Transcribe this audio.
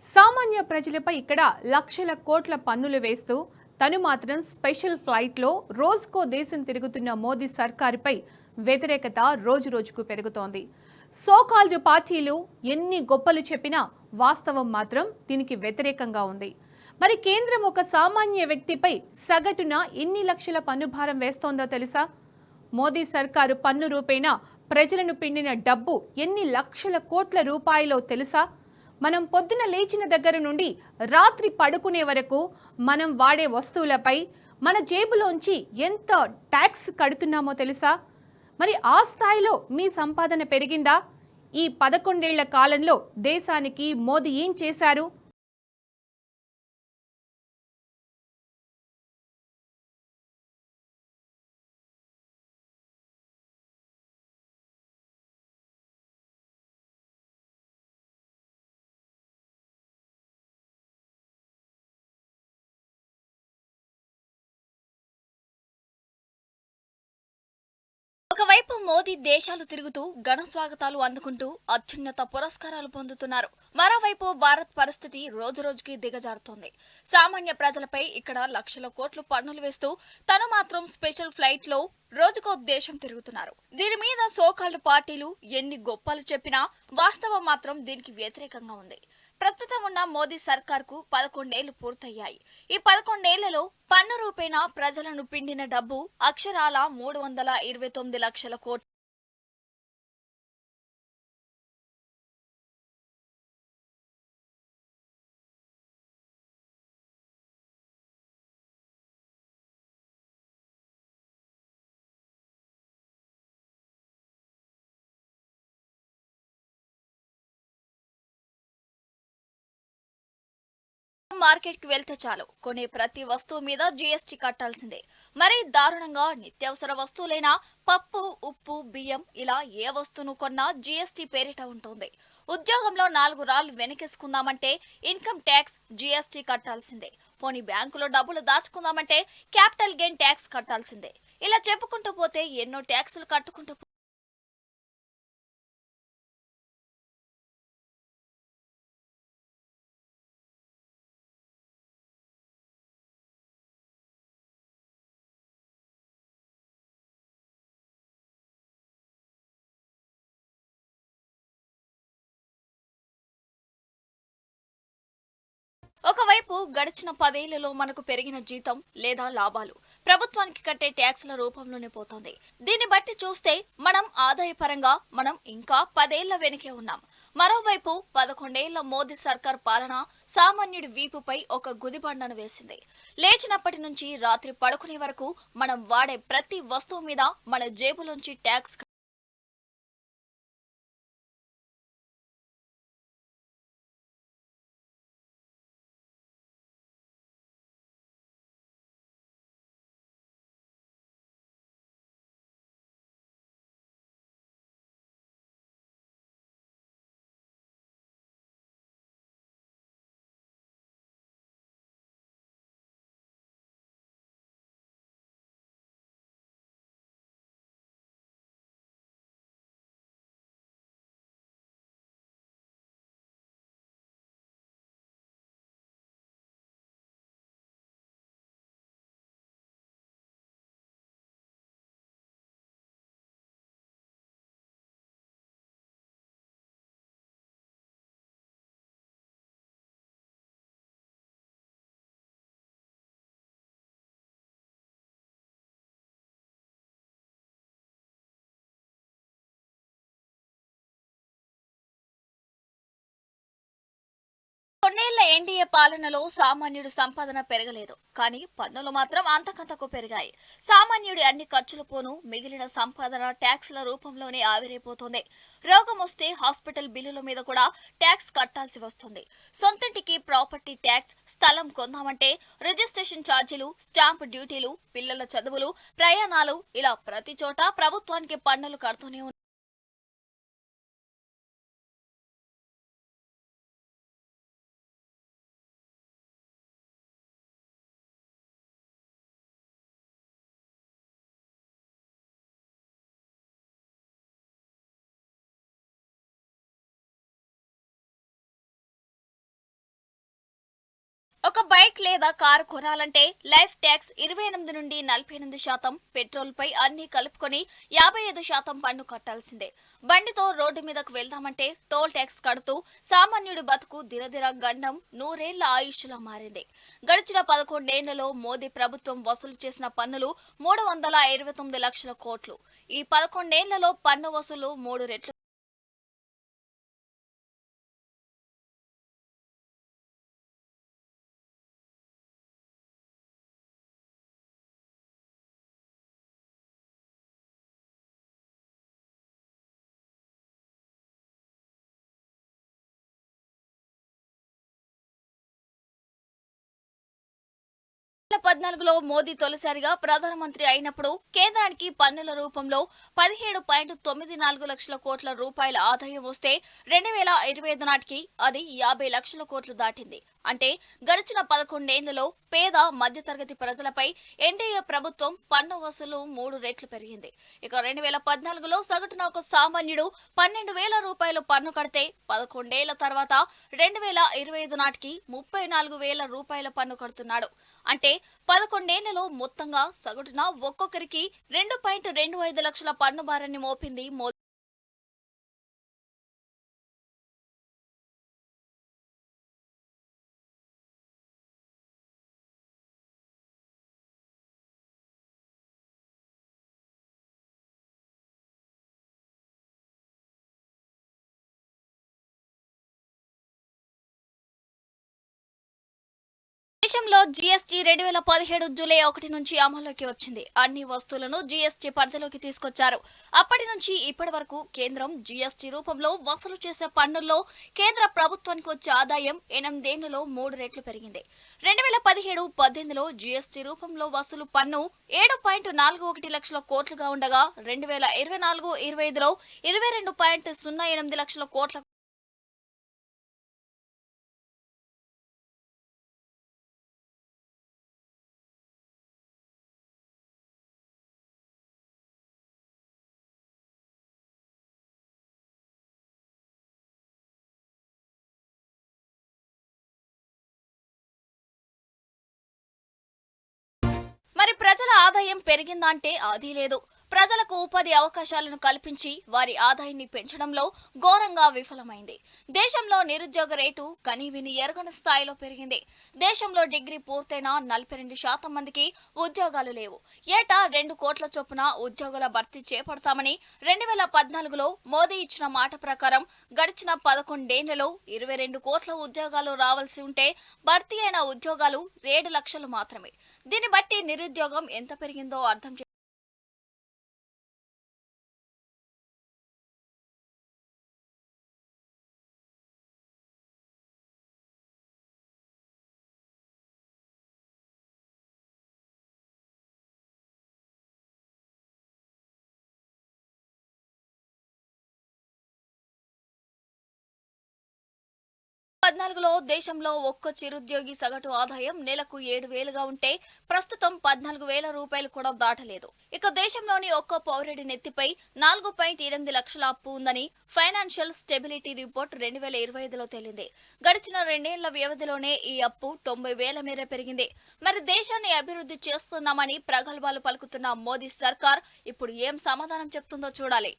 సామాన్య ప్రజలపై ఇక్కడ లక్షల కోట్ల పన్నులు వేస్తూ తను మాత్రం స్పెషల్ ఫ్లైట్లో రోజుకో దేశం తిరుగుతున్న మోదీ సర్కారుపై వ్యతిరేకత రోజురోజుకు పెరుగుతోంది. సోకాల్డ్ పార్టీలు ఎన్ని గొప్పలు చెప్పినా వాస్తవం మాత్రం దీనికి వ్యతిరేకంగా ఉంది. మరి కేంద్రం ఒక సామాన్య వ్యక్తిపై సగటున ఎన్ని లక్షల పన్ను భారం వేస్తోందో తెలుసా? మోదీ సర్కారు పన్ను రూపేణా ప్రజలను పిండిన డబ్బు ఎన్ని లక్షల కోట్ల రూపాయలో తెలుసా? మనం పొద్దున లేచిన దగ్గర నుండి రాత్రి పడుకునే వరకు మనం వాడే వస్తువులపై మన జేబులోంచి ఎంత ట్యాక్స్ కడుతున్నామో తెలుసా? మరి ఆ స్థాయిలో మీ సంపాదన పెరిగిందా? ఈ 11 ఏళ్ల కాలంలో దేశానికి మోదీ ఏం చేశారు? ఒకవైపు మోదీ దేశాలు తిరుగుతూ ఘన స్వాగతాలు అందుకుంటూ అత్యున్నత పురస్కారాలు పొందుతున్నారు. మరోవైపు భారత్ పరిస్థితి రోజురోజుకి దిగజారుతోంది. సామాన్య ప్రజలపై ఇక్కడ లక్షల కోట్లు పన్నులు వేస్తూ తను మాత్రం స్పెషల్ ఫ్లైట్ లో రోజుకో దేశం తిరుగుతున్నారు. దీని మీద సోకాల్డ్ పార్టీలు ఎన్ని గొప్పలు చెప్పినా వాస్తవం మాత్రం దీనికి వ్యతిరేకంగా ఉంది. ప్రస్తుతం ఉన్న మోదీ సర్కార్కు 11 ఏళ్లు పూర్తయ్యాయి. ఈ 11 ఏళ్లలో పన్ను రూపేణా ప్రజలను పిండిన డబ్బు అక్షరాల 329 లక్షల కోట్లు. మార్కెట్ కి వెళ్తే చాలు కొనే ప్రతి వస్తువు మీద జీఎస్టీ కట్టాల్సిందే. మరీ దారుణంగా నిత్యావసర వస్తువులైనా పప్పు, ఉప్పు, బియ్యం ఇలా ఏ వస్తువును కొన్నా జీఎస్టీ పేరిట ఉంటుంది. ఉద్యోగంలో 4 రాళ్లు వెనకేసుకుందామంటే ఇన్కమ్ ట్యాక్స్, జీఎస్టీ కట్టాల్సిందే. పోనీ బ్యాంకులో డబ్బులు దాచుకుందామంటే క్యాపిటల్ గెయిన్ ట్యాక్స్ కట్టాల్సిందే. ఇలా చెప్పుకుంటూ పోతే ఎన్నో ట్యాక్సులు కట్టుకుంటూ ఒకవైపు గడిచిన 10 ఏళ్లలో మనకు పెరిగిన జీతం లేదా లాభాలు ప్రభుత్వానికి కట్టే ట్యాక్సుల రూపంలోనే పోతోంది. దీన్ని బట్టి చూస్తే మనం ఆదాయపరంగా మనం ఇంకా 10 ఏళ్ల వెనకే ఉన్నాం. మరోవైపు 11 ఏళ్ల మోదీ సర్కార్ పాలన సామాన్యుడి వీపుపై ఒక గుదిబండను వేసింది. లేచినప్పటి నుంచి రాత్రి పడుకునే వరకు మనం వాడే ప్రతి వస్తువు మీద మన జేబులోంచి ట్యాక్స్. కొన్నేళ్ల ఎన్డీఏ పాలనలో సామాన్యుడి సంపాదన పెరగలేదు, కానీ పన్నులు మాత్రం అంతకంతకు పెరిగాయి. సామాన్యుడి అన్ని ఖర్చులు పోను మిగిలిన సంపాదన ట్యాక్స్ల రూపంలోనే ఆవిరైపోతుంది. రోగం వస్తే హాస్పిటల్ బిల్లుల మీద కూడా ట్యాక్స్ కట్టాల్సి వస్తుంది. సొంతింటికి ప్రాపర్టీ ట్యాక్స్, స్థలం కొందామంటే రిజిస్ట్రేషన్ ఛార్జీలు, స్టాంప్ డ్యూటీలు, పిల్లల చదువులు, ప్రయాణాలు ఇలా ప్రతి చోట ప్రభుత్వానికి పన్నులు కడుతూనే ఒక బైక్ లేదా కారు కొనాలంటే లైఫ్ ట్యాక్స్ 28 నుండి 48%, పెట్రోల్పై అన్ని కలుపుకొని 55% పన్ను కట్టాల్సిందే. బండితో రోడ్డు మీదకు వెళ్దామంటే టోల్ ట్యాక్స్ కడుతూ సామాన్యుడి బతుకు దినదిన గండం నూరేళ్ల ఆయుష్లా మారింది. గడిచిన 11 ఏళ్లలో మోదీ ప్రభుత్వం వసూలు చేసిన పన్నులు 329 లక్షల కోట్లు. ఈ 11 ఏళ్లలో పన్ను వసూలు 3 రెట్లు. పద్నాలుగులో మోదీ తొలిసారిగా ప్రధానమంత్రి అయినప్పుడు కేంద్రానికి పన్నుల రూపంలో 17.94 లక్షల కోట్ల రూపాయల ఆదాయం వస్తే 2025 నాటికి అది 50 లక్షల కోట్లు దాటింది. అంటే గడిచిన 11 ఏళ్లలో పేద మధ్యతరగతి ప్రజలపై ఎన్డీఏ ప్రభుత్వం పన్ను వసూలు 3 రెట్లు పెరిగింది. ఇక 2014లో సగటున ఒక సామాన్యుడు 12,000 రూపాయలు పన్ను కడితే 11 ఏళ్ల తర్వాత 2025 నాటికి 34,000 రూపాయల పన్ను కడుతున్నాడు. అంటే 11 ఏళ్లలో మొత్తంగా సగటున ఒక్కొక్కరికి 2.25 లక్షల పన్ను భారాన్ని మోపింది మోదీ. దేశంలో జీఎస్టీ 2017 జూలై 1 నుంచి అమల్లోకి వచ్చింది. అన్ని వస్తువులను జీఎస్టీ పరిధిలోకి తీసుకొచ్చారు. అప్పటి నుంచి ఇప్పటి వరకు కేంద్రం జీఎస్టీ రూపంలో వసూలు చేసే పన్నుల్లో కేంద్ర ప్రభుత్వానికి వచ్చే ఆదాయం 8 ఏళ్లలో 3 రెట్లు పెరిగింది. 2017-18లో జీఎస్టీ రూపంలో వసూలు పన్ను 7.41 లక్షల కోట్లుగా ఉండగా 2024-25లో 22.08 లక్షల కోట్ల. మరి ప్రజల ఆదాయం పెరిగిందా అంటే అది లేదు. ప్రజలకు ఉపాధి అవకాశాలను కల్పించి వారి ఆదాయాన్ని పెంచడంలో ఘోరంగా విఫలమైంది. దేశంలో నిరుద్యోగ రేటు కనీవిని ఎరగని స్థాయిలో పెరిగింది. దేశంలో డిగ్రీ పూర్తయిన 42% మందికి ఉద్యోగాలు లేవు. ఏటా 2 కోట్ల చొప్పున ఉద్యోగుల భర్తీ చేపడతామని 2014లో మోదీ ఇచ్చిన మాట ప్రకారం గడిచిన 11 ఏళ్లలో 22 కోట్ల ఉద్యోగాలు రావాల్సి ఉంటే భర్తీ అయిన ఉద్యోగాలు 7 లక్షలు మాత్రమే. దీన్ని బట్టి నిరుద్యోగం ఎంత పెరిగిందో అర్థం. 2014లో దేశంలో ఒక్క చిరుద్యోగి సగటు ఆదాయం నెలకు 7,000గా ఉంటే ప్రస్తుతం 14,000 రూపాయలు కూడా దాటలేదు. ఇక దేశంలోని ఒక్క పౌరుడి నెత్తిపై 4.8 లక్షల అప్పు ఉందని ఫైనాన్షియల్ స్టెబిలిటీ రిపోర్ట్ 2025లో తేలింది. గడిచిన 2 ఏళ్ల వ్యవధిలోనే ఈ అప్పు 90,000 మేర పెరిగింది. మరి దేశాన్ని అభివృద్ధి చేస్తున్నామని ప్రగల్భాలు పలుకుతున్న మోదీ సర్కార్ ఇప్పుడు ఏం సమాధానం చెప్తుందో చూడాలి.